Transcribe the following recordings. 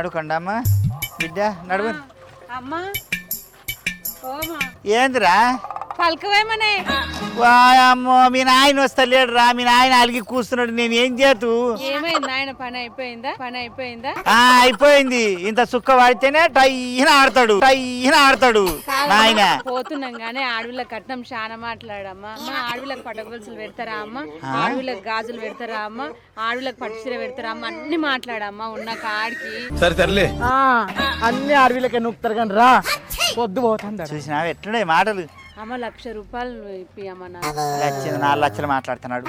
నడు కొండమ్మ బిడ్డ నడువు. అమ్మా ఏందిరా పలకవేమనే? వాయమ్మో మీ నాయన వస్తలేడు రా, మీ నాయన అలిగి కూస్తున్నాడు. నేను ఏం చేతు? ఏమైంది నాయన? పని అయిపోయిందా? అయిపోయింది. ఇంత సుక్క పడితేనే టైన ఆడతాడు నాయన. పోతున్నాం గానీ ఆడవిళ్ళ కట్నం చాలా మాట్లాడమ్మా. అమ్మ ఆడవిళ్ళకి పట్టగొలుసులు పెడతారా అమ్మ? ఆడవిళ్ళకి గాజులు పెడతారా అమ్మ? ఆడవిళ్ళకి పట్టు చీర పెడతారా అమ్మ? అన్ని మాట్లాడమ్మా ఉన్న కాడికి. సరే అన్ని అడవిలకే నొక్కుతారు కానీ రా పొద్దు పోతుంది. చూసినా ఎట్లుండే మాటలు. అమ్మ 1,00,000 రూపాయలు ఇప్పి అమ్మ. 4 లక్షలు మాట్లాడుతున్నాడు.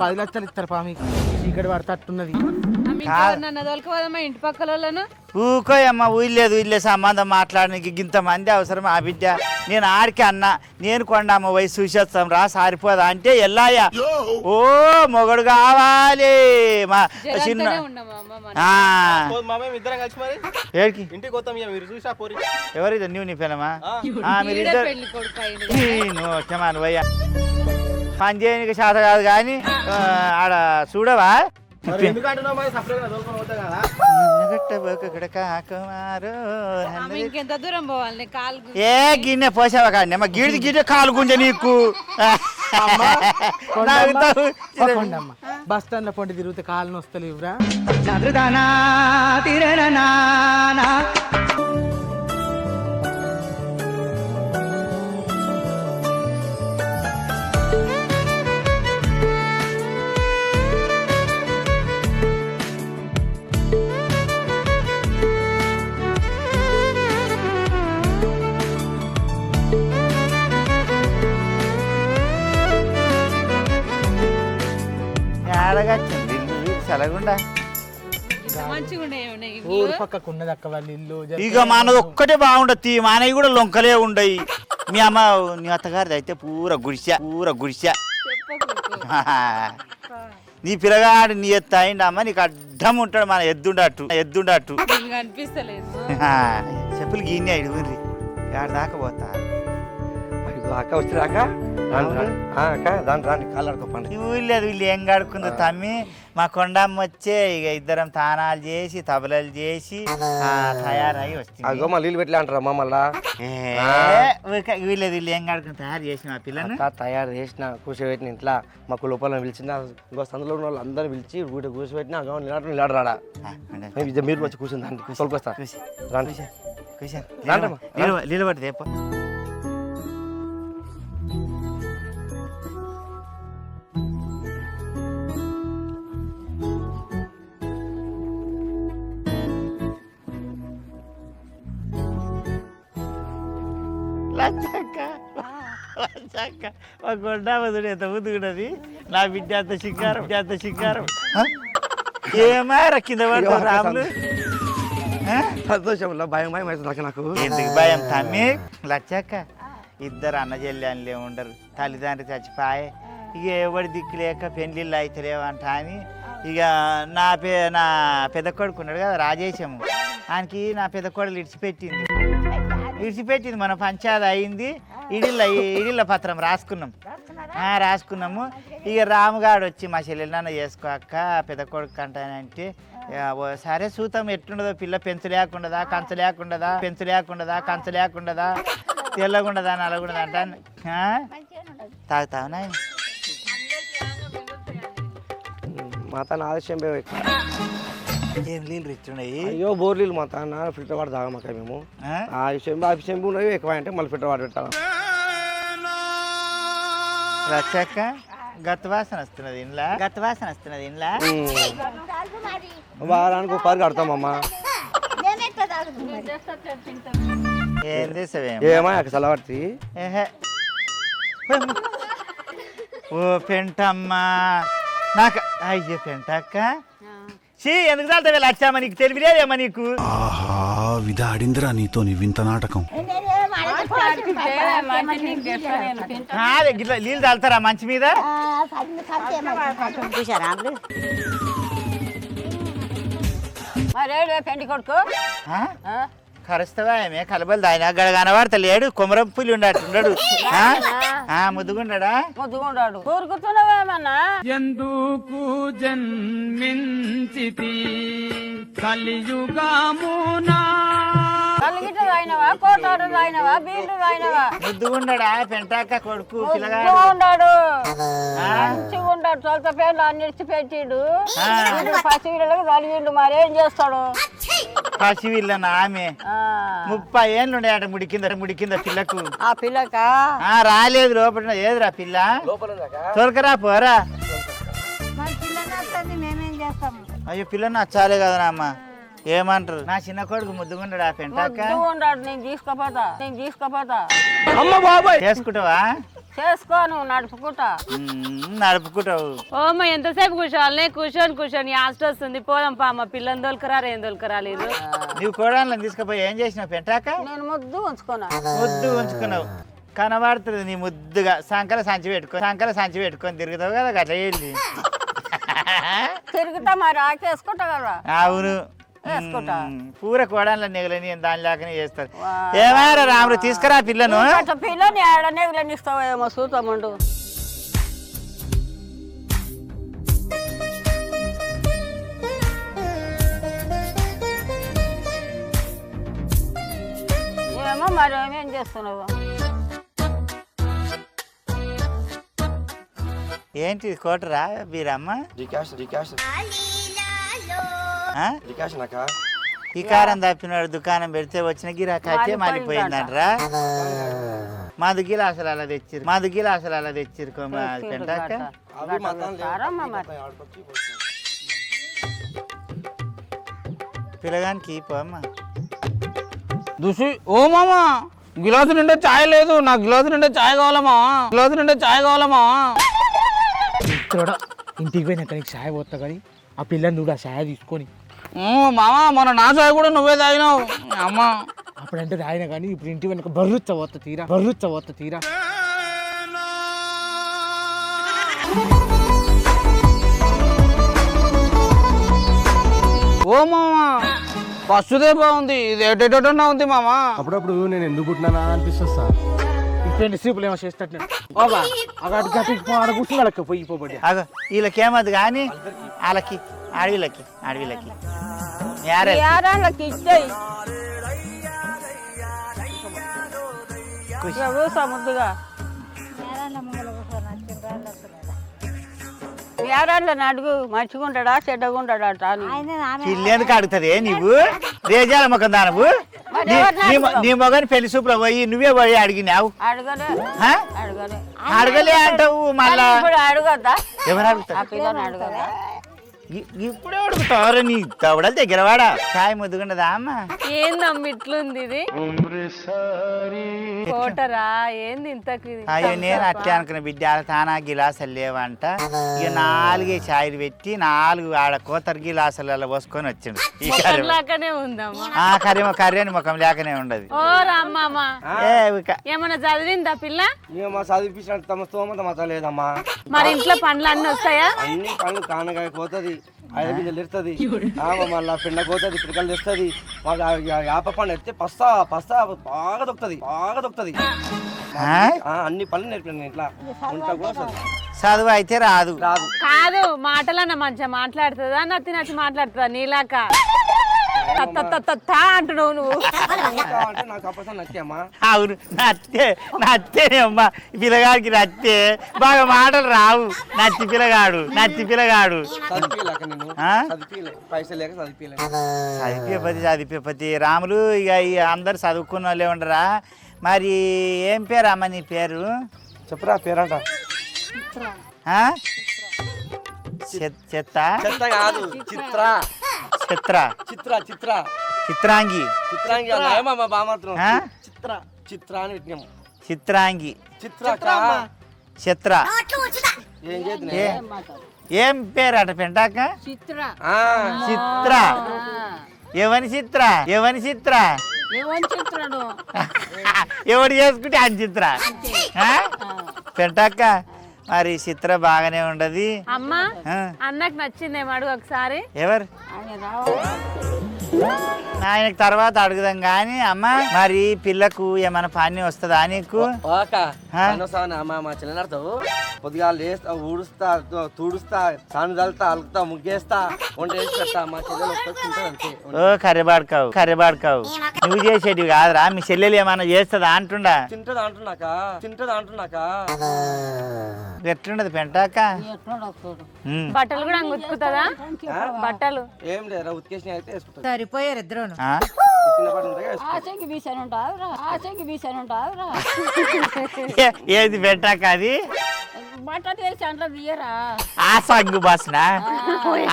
10 లక్షలు ఇస్తారు పామి. ఇక్కడ పడతట్టున్నది. నన్ను తోలుకోదమ్మా ఇంటి పక్కల వాళ్ళను. ఊకోయమ్మ ఊళ్ళేదు సంబంధం మాట్లాడడానికి ఇంత మంది అవసరం. ఆ బిడ్డ నేను ఆడికి అన్నా, నేను కొండమ్మ వయసు చూసేస్తాం రా సారిపోదా అంటే ఎల్లాయా ఓ మొగడు కావాలి మా చిన్న ఏడికి ఎవరిదో నువ్వు నీ పిల్లమా మీరు ఇద్దరు పోయ్యా పని చేయడానికి శాత కాదు కానీ ఆడ చూడవా ఇంకెంత దూరం పోవాలి? ఏ గిన్నె పోసావా కానీ గిడి కాలు గుంజ నీకు బస్ స్టాండ్ లో పొండి తిరిగితే కాలు నొస్తలేవురా. ఊరు పక్కకు ఉన్నది అక్క వాళ్ళ ఇల్లు. ఇక మనది ఒక్కటే బాగుండదు, మానవి కూడా లొంకలే ఉండయి. మీ అమ్మ నీ అత్తగారిది అయితే పూర గుడిసా. నీ పిల్లగాడు నీ ఎత్తు అయిండమ్మ, నీకు అడ్డం ఉంటాడు మన ఎద్దుండట్టు. చెప్పులు గిన్నె ఇడుగుంది ఆడ దాకా పోతా. అక్క వచ్చిరాక వీళ్ళు ఏం కడుకుందో తమ్మి. మా కొండమ్మ వచ్చే ఇక ఇద్దరం తానాలు చేసి తబలలు చేసి తయారై వస్తుంది. నీళ్ళు పెట్టలే అంటారా మళ్ళా? వీళ్ళు ఏం కడుకుని తయారు చేసిన మా పిల్లని తయారు చేసిన కూర్చోబెట్టిన ఇంట్లో మాకు లోపల పిలిచిన ఇంకో సందులో ఉన్న వాళ్ళు అందరూ పిలిచి వీటి కూర్చోబెట్టిన నిలబడరాడా మీరు వచ్చి కూర్చుంది తొలకొస్తా నిలబడి రేపు మా కొండమ్మదుడు ఎంత ముద్దుకున్నది. నా బిడ్డ అంత సింగారం ఏమా కింద పడతావు రాములు? సంతోషంలో భయం నాకు. ఎందుకు భయం తమ్మి? లచ్చక్క ఇద్దరు అన్న చెల్లెళ్ళే ఉండరు, తల్లిదండ్రి చచ్చిపోయే. ఇక ఎవరి దిక్కు లేక పెళ్ళిళ్ళు అయితలేవంట అని ఇక నా పెద్ద కొడుకు ఉన్నాడు కదా రాజేశము, ఆయనకి నా పెద్ద కొడుకు ఇడిచిపెట్టింది మన పంచాయతీ అయింది. ఇడిళ్ళ పత్రం రాసుకున్నాము. ఇక రాముగాడు వచ్చి మా చెల్లెలు నన్ను చేసుకోక పెద్ద కొడుకు అంటానంటే సరే చూద్దాం ఎట్లుండదో. పిల్ల పెంచు లేకుండదా కంచ లేకుండదా తెల్లగుండదా నల్లగుండదా అంటాను. తాగుతావునా? మాత ఆలస్యం ఏం నీళ్ళు ఇస్తున్నాయి? అయ్యో బోర్ నీళ్ళు మా తాన ఫిల్టర్ వాటర్ తాగమాక మేము. చెంబు ఉన్నవి ఎక్కువ అంటే మళ్ళీ ఫిల్టర్ వాటర్ పెట్టాలి. రచ్చక్క గత వాసన వస్తున్నది ఇంట్లో. వారానికి ఒక పరి కడతామమ్మా. ఏం చేసావే? ఏమా అక్కడ చల్లబడుతుంది. ఓ పెంటమ్మా నాకు అయ్యో పెంటక్క ఎందుకు తాగుతావే లచ్చమ్మ? నీకు తెలియలేదేమో నీకు? విధాడిందిరా నీతో నీ వింత నాటకం. నీళ్ళు తాగుతారా మంచి మీద? పెండి కొడుకు కరుస్తావా ఏమే కలబలు దాని అక్కడ కనబడతలేడు. కొమరం పులి ఉండడు. ముద్దుగుండా ముద్దుగుండాడు ఊరుకుతున్నావేమన్నా ఎందుకు జన్మించితి కలియుగమునా కలిగిట రాయినవా కోటాడు రాయినవా బీళ్ళు రాయినవా ముద్దుగుండా పెంటాక కొడుకు పిల్లగాడు ముద్దుగుండాడు మంచిగా ఉంటాడు తొలత పేర్లు అన్నిడిచి పెట్టిడు పసిపిల్లలకు కలిగిండు మరేం చేస్తాడు పసివిల్లన ఆమె 30 ఏళ్ళు ఉండేట ముడి కింద పిల్లకు ఆ పిల్లక రాలేదు లోపల ఏదిరా పిల్ల తొలకరా పోరా మేమేం చేస్తాము అయ్యో పిల్ల నచ్చాలే కదా అమ్మ ఏమంటారు నా చిన్న కొడుకు ముద్దుగుండా పెంటాక ముద్దుగుండాడు నేను తీసుకుపోతా చేసుకుంటావా చేసుకోను నడుపుకుంటా నడుపుకుంటావు ఓమ్మ ఎంతసేపు కూర్చోవాలి కూర్చొని ఆస్ట్ వస్తుంది పోదాం పా అమ్మ పిల్లని దొలకరారు ఏం దొలకరాలేదు నువ్వు కోడాలను తీసుకుపోయి ఏం చేసినావు పెంటాక నేను ముద్దు ఉంచుకున్నావు కనబడుతుంది నీ ముద్దుగా సంకల సంచి పెట్టుకొని తిరుగుతావు కదా గట్ల వెళ్ళి తిరుగుతా మరి ఆకేసుకుంటా కదా అవును పూర కోడాల నెగలని దాని లేకనే చేస్తారు ఏమారా రాముడు తీసుకురా పిల్లను పిల్లని ఆడ నెగలని ఇస్తావేమో చూద్దామండు ఏమో మరి ఏమేం చేస్తున్నావు ఏంటి కోటరా బీరమ్మ ఈ కారం తప్పినాడు దుకాణం పెడితే వచ్చిన గిరాకీ మారిపోయిందంటరా మాది గిలాసులు అలా తెచ్చిరు పెంటాక పిల్లగానికి పోమ్మ దుసి ఓ మామ గిలాసు నిండా చాయ్ లేదు నా గిలాసు నిండా చాయ్ కావాలమా ఇంటికి పోయినాక నీకు చాయ్ పోతా కానీ ఆ పిల్లని చూడు ఆ చాయ్ తీసుకొని మామ మన నా చాయ్ కూడా నువ్వే తాగినావు అమ్మ అప్పుడంటే తాగినా కానీ ఇప్పుడు ఇంటి వెనక బర్రుచ్చ పోత తీరా ఓ మామ ఫస్ట్దే బాగుంది ఇది ఎటెటన్నా ఉంది మామ అప్పుడప్పుడు నేను ఎందుకు పుట్టినా అనిపిస్తుంది సార్ ఇటువంటి సీపులు ఏమో చేస్తట్టు బాబా అక్కడ ఆడ కూర్చున్నాడు పోయి అగో వీళ్ళకేమది కానీ వాళ్ళకి అడవిలకి యారాళ్ళకి ఇచ్చేయి కూసా ముద్దుగా యారాళ్ళని అడుగు మంచిగుంటాడా చెడ్డగుంటాడా అని పిల్లేందుకు అడుగుతుంది నువ్వు రేజాల మొక్కం దానవు నీ మొగని పెళ్లి సూపులో పోయి నువ్వే పోయి అడిగినావు అడగలే అంటావు మళ్ళా అడగద్దా ఎవరు అడుగుతారు అడగదా ఇప్పుడే అడుగుతావరా నీ తవడలు దగ్గరవాడా చాయ్ ముద్దుకుండదా అమ్మ ఏందమ్మ ఇట్లుంది ఇది కోటరా ఏంది ఇంతకు అయ్యో నేను అట్లే అనుకున్న బిడ్డ తానా గిలాసులు లేవంట ఇక 4 చాయలు పెట్టి 4 ఆడ కోతరు గిలాసులలో పోసుకొని వచ్చిండు ఈ లాగానే ఉందమ్మా కర్రీ ముఖం లేకనే ఉండదు ఓ రామ్మామ ఏమన్నా చదివిందా పిల్ల చదివించిన తమ స్తోమత మత లేదమ్మా మరి ఇంట్లో పనులు అన్నీ వస్తాయా అన్ని పనులు కానగాయ పోతుంది 5 గింజలు ఇస్తుంది మళ్ళీ పిండ పోతుంది పిడకలు తెస్తుంది మాకు యాప పండు ఎత్తే పస్తా బాగా దొక్కుతుంది అన్ని పనులు నేర్పిన ఇంట్లో వంట కూడా చదువు అయితే రాదు కాదు మాటలన్న మంచిగా మాట్లాడుతుందా నచ్చి మాట్లాడుతుందా నీలాక అంటున్నావు నువ్వు అవును నచ్చే అమ్మా పిల్లగాడికి నచ్చే బాగా మాటలు రావు నచ్చి పిల్లగాడు చదివిపోతే రాములు ఇక అందరు చదువుకున్న వాళ్ళే ఉండరా మరి ఏం పేరు అమ్మ నీ పేరు చెప్పురా పేరంట కాదు చిత్రాంగి చిత్ర ఏం పేరు అట పెంటాక చిత్ర ఎవని చిత్ర ఎవడు చేసుకుంటే అది చిత్ర పెంటాక మరి చిత్ర బాగానే ఉండదు అమ్మా అన్నకు నచ్చిందేమో అడుగు ఒకసారి ఎవరు ఆయనకి తర్వాత అడుగుదాం కానీ అమ్మ మరి పిల్లకు ఏమైనా పని వస్తుందా నీకు? మా చెల్లెని అడతావు కొద్దిగా లేస్తా ఊడుస్తా తుడుస్తా సాను చల్లుతా అలుకుతా ముగ్గేస్తా వంట వేసి పెడతా మా చెల్లెలు ఒక్కటి అంతే. ఓ కర్రెబాడుకావు నువ్వు చేసేటివి కాదురా, మీ చెల్లెలు ఏమన్నా చేస్తుందా అంటుండా? తింటది అంటున్నాక ఎట్లుండదు పెంటాక? బట్టలు కూడా ఉతుకుతుందా? బట్టలు ఏం లేదురా ఉతికేసిన అయితే వేసుకుంటా. సరిపోయారు ఇద్దరును. ఉతికిన పాటు ఉంటాయి వేసుకుంటా. ఆశకి బీసాను ఉంటావురా ఏది పెంటాక అది? బట్టలు వేసి అంట్లో తీయరా ఆ సంగు బాసనా?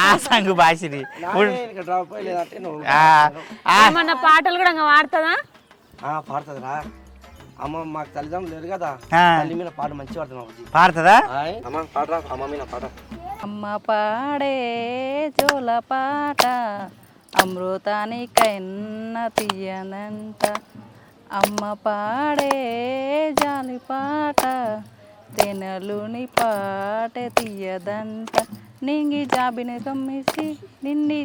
ఆ సంగు బాసిని నానే ఇక డ్రాప్ లేదంటే నువ్వు ఏమన్నా పాటలు కూడా వాడుతుందా? పాడుతుందిరా. అమ్మ మాకు తల్లిదండ్రులు లేరు కదా, తల్లి మీద పాట మంచిగా పాడుతున్నావు. పాడుతుందా? అమ్మ పాడరా, అమ్మ మీద పాట. అమ్మ పాడే జోల పాట అమృతానికైనా తీయనంట, అమ్మ పాడే జాలి పాట తెనలుని పాట తీయదంట, నింగి జాబిని కమ్మిసి నిండి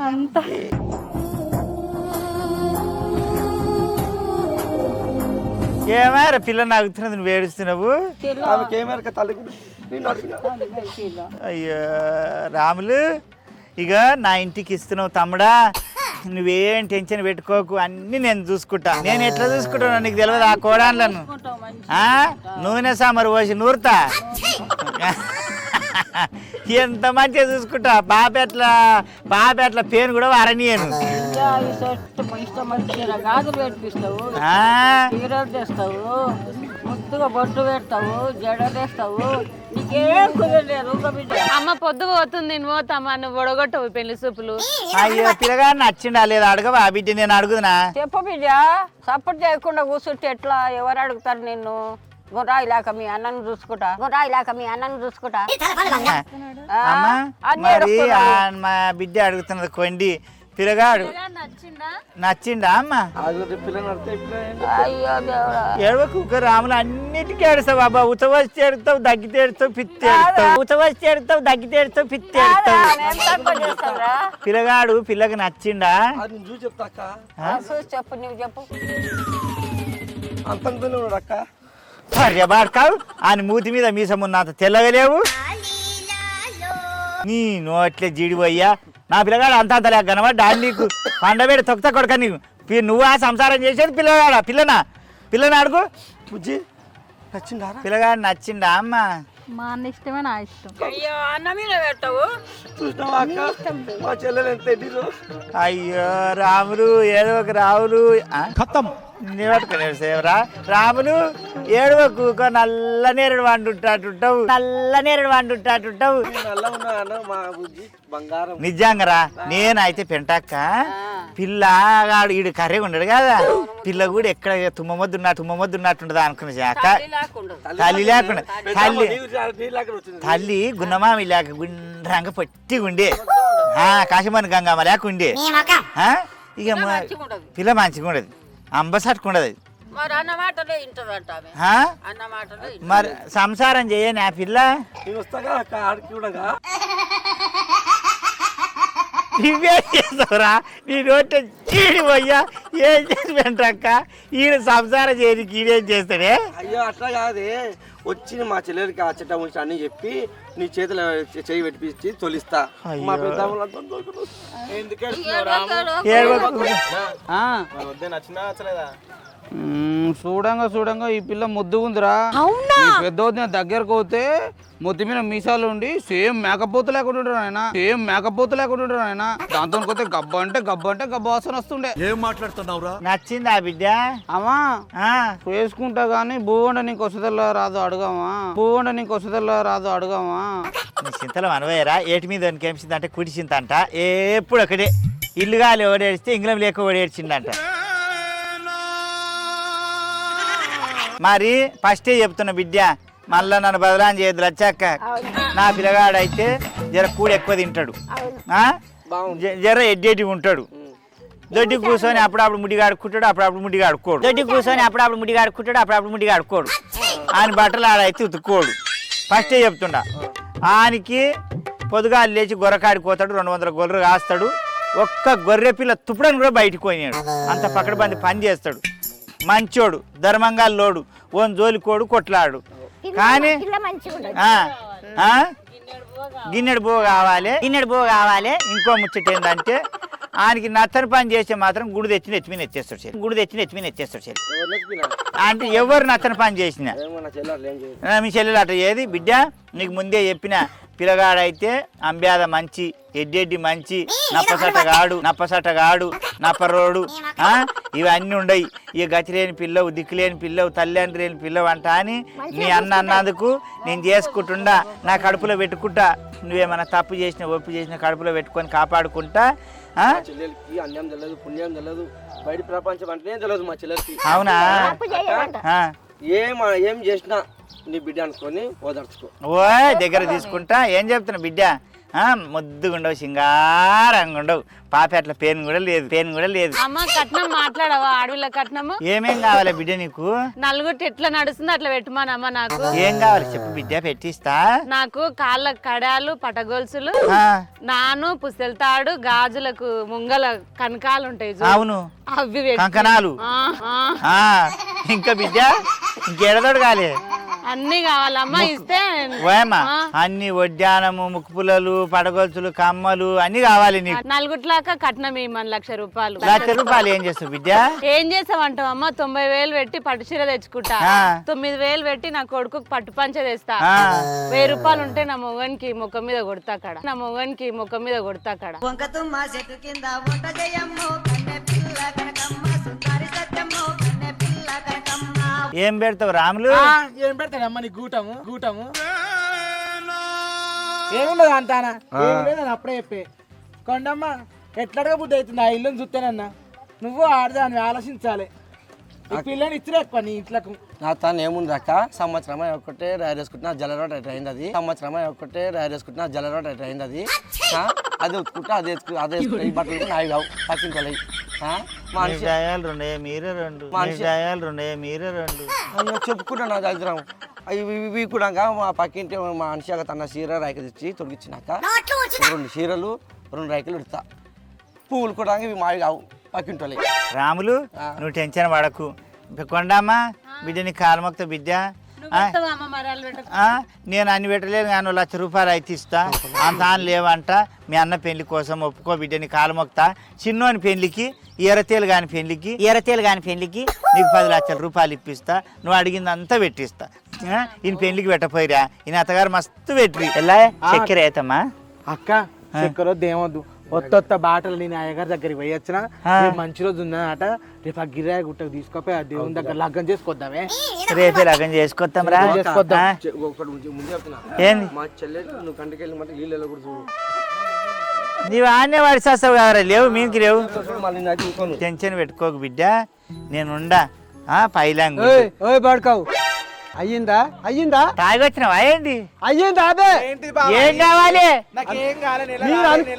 అంత ఏమారా పిల్ల నాగుతున్నది, నువ్వు ఏడుస్తున్నావు? అయ్యో రాములు, ఇక నా ఇంటికి ఇస్తున్నావు తమ్ముడా, నువ్వేం టెన్షన్ పెట్టుకోకు, అన్ని నేను చూసుకుంటా. నేను ఎట్లా చూసుకుంటాను నీకు తెలియదు, ఆ కోడాన్లను నూనె సామరు పోసి నూరుతా, ఎంత మంచిగా చూసుకుంటా. బాపెట్ల పేను కూడా వరనీయను. గాజులు పెట్టిస్తావు, చీరలు తెస్తావు, ముద్దుగా బొట్టు పెడతావు, జడ తెస్తావు, నీకేం కుదరలేదు. అమ్మ పొద్దు పోతుంది, నేను పోతామా, నువ్వు ఒడగొట్టవు పెళ్లి సూపులు. అయ్యో పిల్లగా నచ్చిండా లేదా అడగవా బిడ్డ? నేను అడుగుతున్నా. చెప్పు బిడ్డ, సపోర్ట్ చేయకుండా కూర్చుంటే ఎట్లా? ఎవరు అడుగుతారు నిన్ను? గుర్రాయిలాక మీ అన్నను చూసుకుంటా. అమ్మా మరి మా బిడ్డ అడుగుతున్నది కొండి, పిల్లగాడు నచ్చిండా అమ్మ? అయ్యో దేవుడా, ఏడవకు రాములు, అన్నిటికీ ఏడుస్తావు బాబా. ఉతవచ్చి ఏడుతావు, దగ్గితే ఏడుతావు, పిత్తి ఏడుతావు. ఉతవచ్చి ఏడుతావు, దగ్గితే ఏడుతావు, పిత్తి ఏడుతావు. పిల్లగాడు పిల్లకి నచ్చిండా? చూసి చెప్తా అక్క. చూసి చెప్పు, నువ్వు చెప్పు. అంతంతనే అక్క. సర్యబాడుకావు, ఆయన మూతి మీద మీసం ఉన్నంత తెల్లగలేవు. నీ నోట్లే జీడిపోయ్యా, నా పిల్లగాడు అంతంతలే కనబడ్డా నీకు పండబేడు తొక్త కొడక నీకు. నువ్వు ఆ సంసారం చేసేది పిల్లగాడా? పిల్లని అడుగు. బుజ్జి నచ్చిందా? పిల్లగాడు నచ్చిండా అమ్మ? మా అన్న ఇష్టమే నా ఇష్టం. అయ్యో అన్న మీద పెట్టవు. చూసినావా అక్క మా చెల్లెలు ఎంత ఎడ్డిదో? అయ్యో రాములు, ఏడవకు రాములు. సేవరా రాములు, ఏడవకు, నల్ల నేరుడు వండుంటాటుంటావు. నిజంగారా, నేనైతే పెంటాక్క పిల్లగాడు ఈడు కర్రెగా ఉండడు కదా, పిల్ల కూడా ఎక్కడ తుమ్మమొద్దున్నట్టుండదా అనుకున్నా అక్క. తల్లి లేకుండా తల్లి గున్నమామి లేక గుండ్రంగా పట్టిగా ఉండే, కాశమని గంగమ్మ లేకుండే. ఇక పిల్ల మంచిగా ఉండదు, అంబసట్టుకుండదు. మరి సంసారం చేయని ఆ పిల్ల నువ్వేం చేస్తావురా? నీ నోట చీడి పోయ్యా, ఏం చేసి వెంటక్క ఈయన సంసారం చేయడానికి ఈడేం చేస్తాడే? అయ్యో అట్లా కాదే, వచ్చి మా చెల్లెలకి ఆ చెట్ట ఉంచి అన్ని చెప్పి నీ చేతులు చేయి పెట్టించి తొలిస్తా. మా చూడంగా ఈ పిల్ల ముద్దు ఉందిరా. పెద్ద దగ్గరకు పోతే ముద్దు మీద మీసాలు ఉండి సేమ్ మేకపోతు లేకుండా ఆయన దాంతో కొతే గబ్బ అంటే గబ్బ వాసన వస్తుండే. ఏం మాట్లాడుతున్నావురా? నచ్చింది ఆ బిడ్డ? అమ్మా వేసుకుంటా గానీ భూవండ నీకు వసదల్లా రాదు అడగమా. నీ చింతలో అనవయ్యరా, ఏటి మీద వనికేమిసింది అంటే కుడి చింత అంట. ఎప్పుడు ఒకటే ఇల్లు గాలి ఓడేడిస్తే ఇంగ్లం లేక ఓడేడ్చిందంట. మరి ఫస్టే చెప్తున్నా బిడ్డ, మళ్ళా నన్ను బదలాం చేయద్దు వచ్చాక. నా పిల్లగాడైతే జర కూడి ఎక్కువ తింటాడు, జర ఎడ్డేటి ఉంటాడు. దొడ్డి కూర్చొని అప్పుడప్పుడు ముడిగా అడుక్కుంటాడు, అప్పుడప్పుడు ముడిగా అడుక్కోడు. ఆయన బట్టలు ఆడైతే ఉతుక్కోడు. ఫస్టే చెప్తుండా, ఆయనకి పొద్దుగాలు లేచి గొర్రెకాడికి పోతాడు, 200 గొర్రెలు కాస్తాడు. ఒక్క గొర్రె పిల్ల తుప్పడని కూడా బయటకు పోయినాడు. అంత పకడ్బంది పని చేస్తాడు, మంచోడు, ధర్మంగా లోడు, ఓన్ జోలికోడు, కొట్లాడు. కానీ గిన్నెడు బో కావాలి. ఇంకో ముచ్చట ఏంటంటే ఆయనకి నత్తని పని చేస్తే మాత్రం గుడి తెచ్చి నెత్తిమీన ఎత్తేస్తాడు. అంటే ఎవరు నత్తని పని చేసినా మీ చెల్లెలు అట్లా ఏది బిడ్డ నీకు ముందే చెప్పిన పిల్లగాడైతే అంబ్యాద మంచి, ఎడ్డెడ్డి మంచి, నప్పసటగాడు, నప్పరోడు ఇవన్నీ ఉండయి. ఇక గతి లేని పిల్లవు, దిక్కులేని పిల్లవు, తల్లిదండ్రి లేని పిల్లవు అంట అని నీ అన్నందుకు నేను చేసుకుంటుండా, నా కడుపులో పెట్టుకుంటా. నువ్వేమన్నా తప్పు చేసిన ఒప్పు చేసిన కడుపులో పెట్టుకొని కాపాడుకుంటా. చెల్లెలకి అన్యం తెలియదు, పుణ్యం తెలియదు, బయట ప్రపంచం అంటేనే తెలియదు మా చెల్లెలకి. అవునా? ఏం చేసినా నీ బిడ్డ అనుకొని ఓదర్చుకో. ఓ దగ్గర తీసుకుంటా. ఏం చెప్తున్నా బిడ్డ, ముద్దుగుండవు, సింగారంగా ఉండవు, పాపేట్ల పేను కూడా లేదు. అమ్మ కట్నం మాట్లాడవా? ఆడవిళ్ళ కట్నము ఏమేం కావాలి బిడ్డ నీకు? నలుగురు ఎట్లా నడుస్తుంది అట్లా పెట్టుమానమ్మ. నాకు ఏం కావాలి చెప్పు బిడ్డ, పెట్టిస్తా. నాకు కాళ్ళ కడాలు, పటగొలుసులు, నాను పుస్తెలతాడు, గాజులకు ముంగల కనకాలు ఉంటాయి. అవును, అవి కంకణాలు. ఇంకా బిడ్డ ఇంకేడదోడు కాలే? అన్ని కావాలమ్మా. ఇస్తే ఓయమ్మా అన్ని వడ్డానము, ముక్కు పుల్లలు, పడగొలుసులు, కమ్మలు అన్ని కావాలి నీకు. నలుగుట్లాక కట్నం ఇమ్మని 1,00,000 రూపాయలు. 1,00,000 రూపాయలు ఏం చేస్తావు బిడ్డ? ఏం చేస్తావంటావమ్మా? 90,000 పెట్టి పట్టు చీర తెచ్చుకుంటా, 9,000 పెట్టి నా కొడుకు పట్టు పంచ తెస్తా, 1,000 రూపాయలు ఉంటే నా మొగనికి ముఖం మీద కొడతా కాడ. ఏం పెడతావు రాములు? ఏం పెడతాడమ్మా నీ గూటము? ఏముండదు అంతానా, ఏం లేదని అప్పుడే చెప్పే. కొండమ్మ ఎట్లడగా బుద్ధి అవుతుంది ఆ ఇల్లుని చూస్తేనన్నా. నువ్వు ఆడదాన్ని ఆలోచించాలి. ఈ పిల్లని ఇచ్చిరే ఎక్కువ నీ ఇంట్లకు. నా తను ఏముంది అక్క, సంవత్సరమా ఒకటే రేరేసుకుంటున్నా జలరోడ్ అట్లా అయింది. అది అది ఉతుకుంటా అదే వేసుకుంటా. ఈ బట్టలు నావి కావు, పక్కింటోళ్ళవి. చెప్పుకుంటా నా దగ్గర ఇవి కూడా మా పక్కింటి మనిషి తన చీర రైక తెచ్చి తొడిగించినాక 2 చీరలు 2 రైకలు ఇడతా. పువ్వులు కూడా ఇవి మావి కావు, పక్కింటోళ్ళవి. రాములు నువ్వు టెన్షన్ పడకు. కొండమ్మా బిడ్డ నీ కాలు మొక్త బిడ్డ. నేను అన్ని పెట్టలేదు కానీ 1,00,000 రూపాయలు అయితే ఇస్తా. అంత లేవంట. మీ అన్న పెళ్లి కోసం ఒప్పుకో బిడ్డ, నీ కాలు మొక్తా. చిన్నోని పెళ్లికి, ఎర్రతేలు కాని పెళ్లికి నీకు 10,00,000 రూపాయలు ఇప్పిస్తా. నువ్వు అడిగిందంతా పెట్టిస్తా. ఈయన పెళ్లికి పెట్టపోయిరా, ఈయన అత్తగారు మస్తు పెట్టి ఎలా చక్కెర అవుతామా? అక్క చక్కెర దేమొద్దు, ఒత్త బాటలు నేను అయ్యగారి దగ్గరికి పోయి వచ్చిన. మంచి రోజు ఉందన్నట, రేపు ఆ గిరాయి గుట్టకు తీసుకుపోయి ఆ దేవుని దగ్గర లగ్గం చేసుకొద్దామే. రేపే లగ్గం చేసుకొద్దాం రా. ఏంది మా చెల్లె నువ్వు కంటికెళ్ళి మాట నీళ్ళు కూడా చూడు. నీవు ఆనే వాడి చేస్తావు కదరా. లేవు మీకి లేవు, టెన్షన్ పెట్టుకోకు బిడ్డ, నేనుండా. పైలాంగ్ పడుకోవు. అయ్యిందా తాగొచ్చినావా? ఏంటి అయ్యిందా? అదే ఏం కావాలి?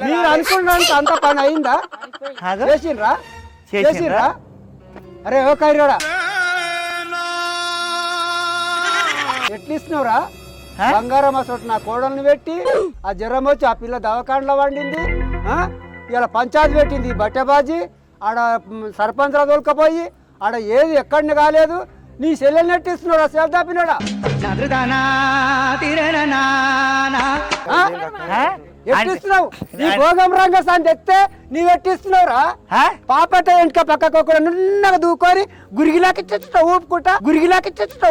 మీరు అనుకున్నానికి అంత పని అయిందా? చేసిండ్రా? అరే ఓ కైరోడా, ఎట్లు ఇస్తున్నావురా? బంగారం అసలు నా కోడల్ని పెట్టి ఆ జ్వరం వచ్చి ఆ పిల్ల దవాఖానలో వండింది. ఇలా పంచాయతీ పెట్టింది బట్టబాజీ. ఆడ సర్పంచ్ తోలుకపోయి ఆడ ఏది ఎక్కడిని కాలేదు. నీ సెల్లెలు నెట్టిస్తున్నాడా? సెల్ తప్పినాడా? ఎట్టిస్తున్నావు? నీ భోగం రంగ సాన్ తెస్తే నీవు ఎట్టిస్తున్నావురా? పాపట వెంట పక్కకు నున్నగా దూకొని గురిగిలాకి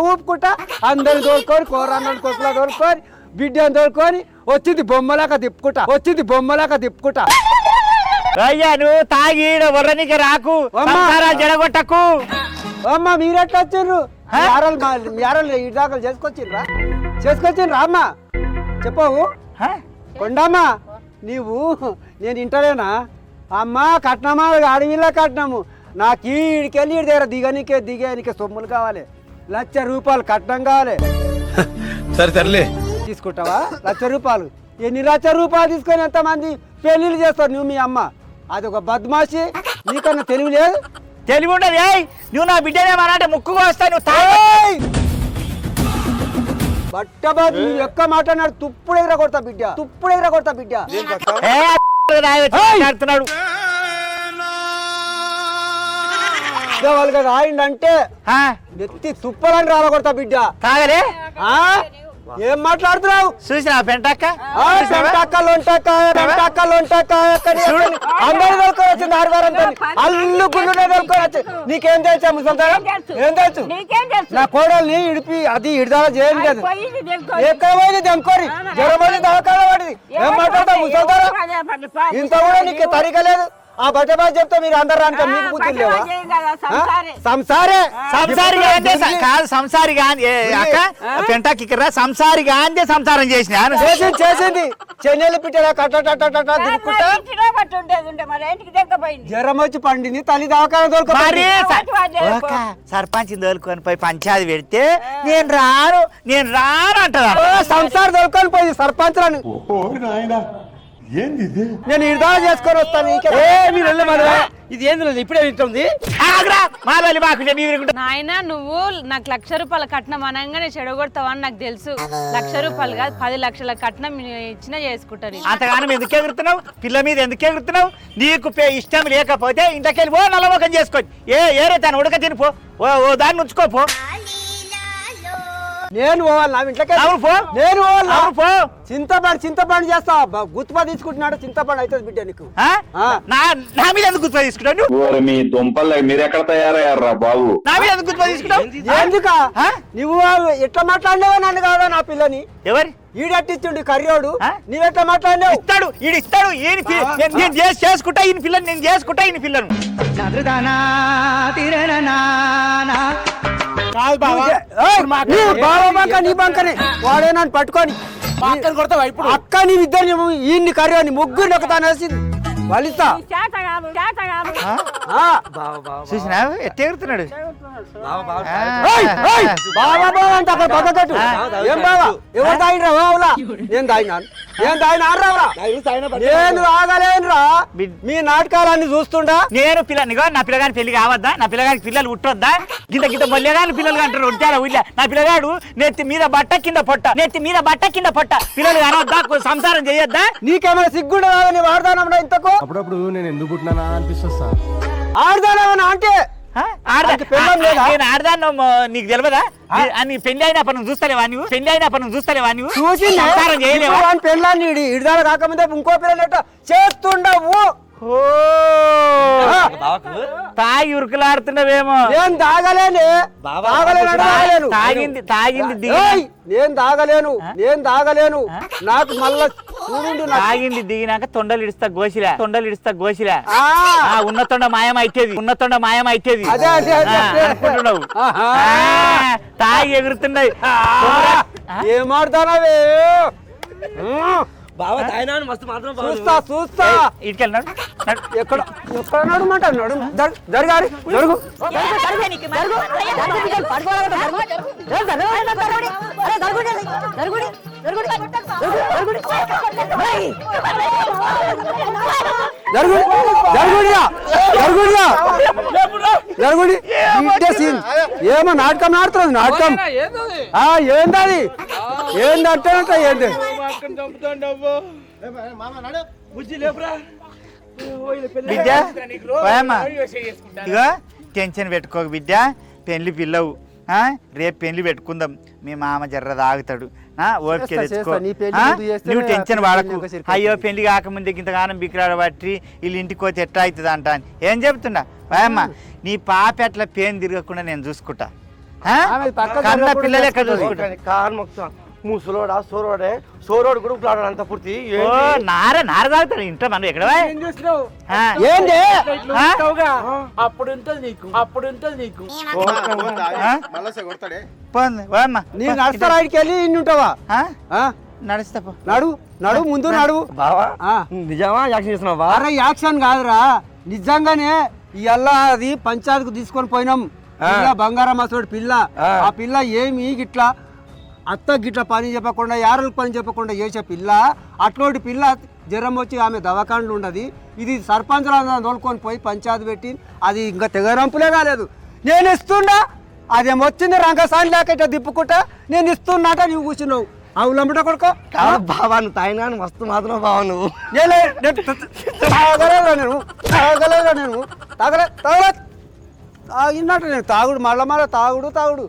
ఊపుకుంటా అందరిని తోలుకొని కోరాన్ని కొట్టులా తోలుకొని బిడ్డను తోలుకొని వచ్చింది బొమ్మలాగా తిప్పుకుంటా. అయ్యా నువ్వు తాగి వరనికి రాకు, జడగొట్టకు. అమ్మ మీరెట్లా వచ్చిర్రు? యారలు ఇడాకలు చేసుకొచ్చిండ్రా అమ్మ? చెప్పవు కొండమ్మా, నేను ఇంటలేనా అమ్మ? కట్నమా అడవిలో కట్నము. నాకు ఈడికెళ్ళి ఈడి దగ్గర దిగానికే సొమ్ములు కావాలి. 1,00,000 రూపాయలు కట్నం కావాలి. సరే తీసుకుంటావా? 1,00,000 రూపాయలు. ఎన్ని 1,00,000 రూపాయలు తీసుకొని ఎంతమంది పెళ్లిళ్ళు చేస్తావు నువ్వు మీ అమ్మ? అది ఒక బద్మాషి. నీకన్నా తెలివి లేదు? తెలివి ఉండదు. నువ్వు నా బిడ్డనేమనంటే ముక్కుగా వస్తాయి. నువ్వు బట్టబాజు నువ్వు ఎక్క మాట్లాడినాడు తుప్పుడు ఎగర కొడతా బిడ్డ తుప్పుడు ఎగర కొడతా బిడ్డ ఆడుతున్నాడు వాళ్ళకి రాయిండంటే నెత్తి తుప్పలని రాలగొడతా బిడ్డ తాగలే ఏం మాట్లాడుతున్నావు చూసిన పెంటక్క అల్లు గుళ్ళు దొరుకుని నీకేం తెలుసా ముసల్తారా ఏం తెలుసు నా కోడల్ని ఇడిపి అది ఇడిదాల చేయండి లేదు ఎక్కడ పోయింది దెంకోరి జ్వరం పోయింది దవాఖాన పడింది ఏం మాట్లాడతావు ముసల్తారా ఇంత కూడా నీకు తరిక లేదు ఆ బట్టబాజు చెప్తే మీరు అందరు రానుక మీకు బుద్ధి లేవా సంసారే కాదు సంసారి అక్క పెంటకి ఇక్కడ సంసారి గాంధీ సంసారం చేసింది చెన్నెలు పిట్టలా కట్ట జ్వరం వచ్చి పండింది తల్లి దవాఖాన మరి సర్పంచ్ దొరుకుని పోయి పంచాయతీ పెడితే నేను రాను అంటదా సంసారం దొరుకుని పోయి సర్పంచ్ రాను నేను ఇదా చేసుకొని వస్తాను ఇది ఏంది ఇప్పుడే వింటుంది నాయన నువ్వు నాకు 1,00,000 రూపాయల కట్నం అనగానే చెడగొడతావని నాకు తెలుసు. 1,00,000 రూపాయలు కాదు 10 లక్షల కట్నం ఇచ్చినా చేసుకుంటాను. అంతగానం ఎందుకు ఎగురుతున్నావు పిల్ల మీద ఎందుకు ఎగురుతున్నావు? నీకు ఇష్టం లేకపోతే ఇంతకెళ్ళి పో నల్లమొఖం చేసుకో ఏరే తను ఉడక తినిపో ఓ దాన్ని ఉంచుకోపో. నేను పోవాలి నా ఇంట్లోకి నేను పోవాలి చింతపండు చేస్తా గుత్తుపా తీసుకుంటున్నాడు చింతపండు అవుతుంది బిడ్డ నీకు నా మీద ఎందుకు గుత్తుపా తీసుకుంటావు? మీ దుంపలు మీరు ఎక్కడ తయారయ్యారా బాబు? నా మీద ఎందుకు గుత్తుపా తీసుకుంటావు? ఎందుకా నువ్వు ఎట్లా మాట్లాడినావా నన్ను కాదా నా పిల్లని ఎవరి ఈడట్టించుండి కర్రోడు నీవెట్లా మాట్లాడినావు? ఇస్తాడు నేను చేసుకుంటా ఈయన పిల్లని నేను చేసుకుంటా ఈయన పిల్లను నీ బంకని వాడే నన్ను పట్టుకొని అక్క నీ ఇద్దరు ఈయన్ని కర్రీ ముగ్గురిని ఒకదానేసి వలిస్తా. చూసినా ఎట్ట ఎగురుతున్నాడు బావా అంటే అక్కడ పక్కకట్టు ఏం బావా ఎవరు తాగినరా బావులా నేను తాగినాను నేను ఆగలేనురా మీ నాటకాలన్నీ చూస్తుండా. నేను పిల్లనిగా నా పిల్లగాని పెళ్లి కావద్దా? నా పిల్లగానికి పిల్లలు పుట్టొద్దా? గింత మొల్లగాని పిల్లలు అంటారు ఉంటారా ఊళ్ళో? నా పిల్లగాడు నెత్తి మీద బట్ట కింద పొట్ట పిల్లలు కానొద్దా? సంసారం చేయొద్దా? నీకేమైనా సిగ్గుండా నీ వాడదానమ్మా ఇంతకు అప్పుడప్పుడు నేను ఎందుకు పుట్టినా అనిపిస్తా ఆడదానమన్నా అంటే నేను ఆడదాను నీకు తెలియదా? నీ పెళ్లి అయినప్పుడు నువ్వు చూస్తలేవా నువ్వు చూసి సంసారం చేయలేవా? పెళ్ళాన్ని ఇడిదాలు కాకముందే ఇంకో పిల్లలు చేస్తుండవు. తాగి ఉరుకులాడుతున్నావేమో. నేను తాగలేను నేను తాగలేను నాకు మళ్ళా తాగింది దిగినాక తొండలు ఇడుస్తా గోసిలా ఉన్న తొండ మాయమైతేది అనుకుంటున్నావు. తాగి ఎగురుతున్నాయి ఏం ఆడుతానవే బావా తాయినా మస్తు మాత్రం చూస్తా ఇటుకెళ్ళినాడు ఎక్కడ నడుమంట జరగాలి జరుగు ఏమో నాటకం ఆడుతుంది నాటకం ఏందది ఏందంటే ఏంది బిడ్డ ఇగో టెన్షన్ పెట్టుకోక బిడ్డ పెళ్లి పిల్లవు రేపు పెళ్లి పెట్టుకుందాం మీ మామ జర్ర తాగుతాడు ఓపిక తెచ్చుకో నువ్వు టెన్షన్ వాడకు అయ్యో పెళ్లి కాకముందే ఇంతగానం బిక్రాడ పట్టి వీళ్ళు ఇంటికి పోతే ఎట్లా అవుతుంది అంట ఏం చెప్తున్నా వాయమ్మ నీ పాప ఎట్లా పేను తిరగకుండా నేను చూసుకుంటా కన్న పిల్లలు ఎక్కడ చూసుకుంటా ముసలోడా సోరోడు కూడా ఉపలాడాడు అంత పూర్తి నార తాగుతాడు ఇంట్లో మనం ఎక్కడ అప్పుడు ఉంటుంది నీకు నేను నడుస్తా రాయికి వెళ్ళి ఇన్ని ఉంటావా నడుస్తా నడు ముందు నడువు బావా నిజమా యాక్షన్ చేస్తున్నావా? అరే యాక్షన్ కాదురా నిజంగానే ఇవాళ అది పంచాయతీకు తీసుకొని పోయినాం బంగారం అసలు పిల్ల ఆ పిల్ల ఏమి గిట్లా అత్త గిట్ల పని చెప్పకుండా యారలకు పని చెప్పకుండా చేసే పిల్ల అట్లాంటి పిల్ల జ్వరం వచ్చి ఆమె దవాఖానలు ఉండదు. ఇది సర్పంచులు తోలుకొని పోయి పంచాయతీ పెట్టి అది ఇంకా తెగరంపులే కాలేదు. నేను ఇస్తుండా అదేమో వచ్చింది రంగసాని లేక ఇట్లా తిప్పుకుంటా నేను ఇస్తున్నట్ట నువ్వు కూర్చున్నావు అవులమ్మట కొడుకో బావా నువ్వు తాయినా మస్తు మాత్రం బావా నువ్వు తాగలేదా నేను తాగలే తాగినట్టు నేను తాగుడు మళ్ళా తాగుడు